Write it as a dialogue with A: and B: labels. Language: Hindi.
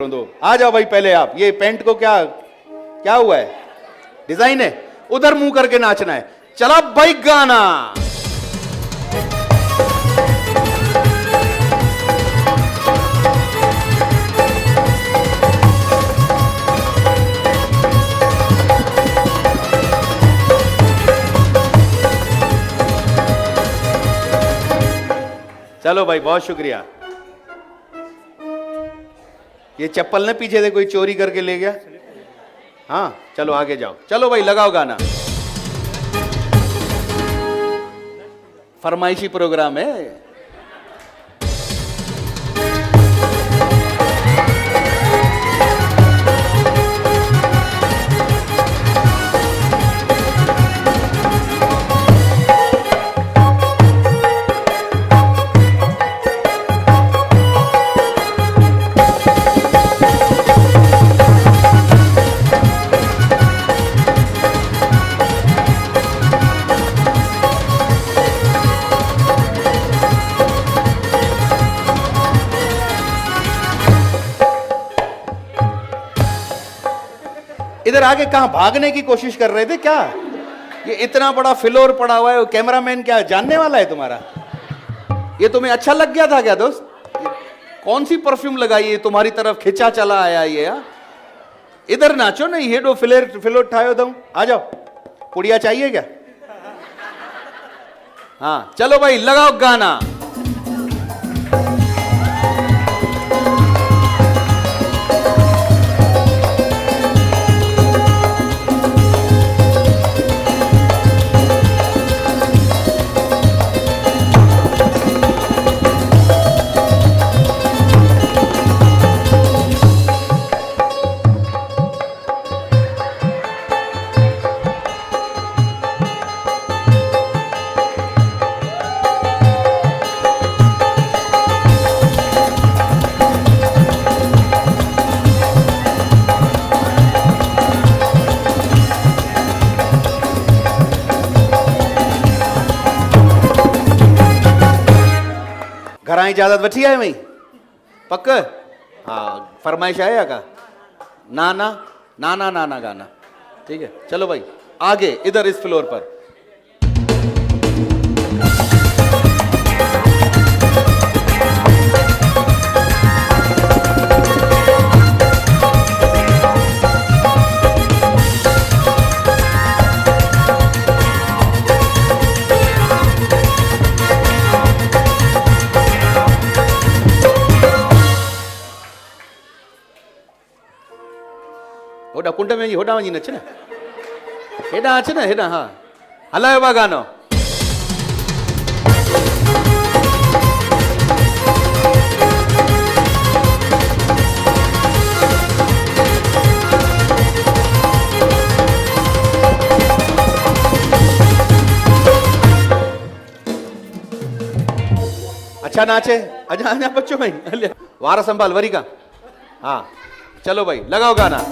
A: दो। आ जाओ भाई, पहले आप ये पेंट को क्या क्या हुआ है, डिजाइन है, उधर मुंह करके नाचना है। चला भाई गाना। चलो भाई, बहुत शुक्रिया। ये चप्पल ने पीछे से कोई चोरी करके ले गया। हाँ चलो आगे जाओ। चलो भाई लगाओ गाना। फरमाइशी प्रोग्राम है। इधर आगे कहां भागने की कोशिश कर रहे थे क्या? ये इतना बड़ा फ्लोर पड़ा हुआ है, कैमरामैन क्या जानने वाला है तुम्हारा? ये तुम्हें अच्छा लग गया था क्या दोस्त? कौन सी परफ्यूम लगाई है तुम्हारी तरफ खिंचा चला आया ये? यार इधर नाचो ना, हेडो फ्लोर उठायो तुम। आ जाओ, पुड़िया चाहिए क्या? हाँ चलो भाई लगाओ गाना। घर इजाजत वठी है वही पक्क? हाँ फरमाइश आया का ना ना ना ना ना ना गाना। ठीक है चलो भाई आगे इधर इस फ्लोर पर। होड़ा कुंड में होड़ा वही नचे ना, हेडा अचे ना, हेडा। हाँ हलायो बा गानो। अच्छा नाचे। अच्छा अच्छा बच्चों भाई वारा संभाल वरी का। हाँ चलो भाई लगाओ गाना।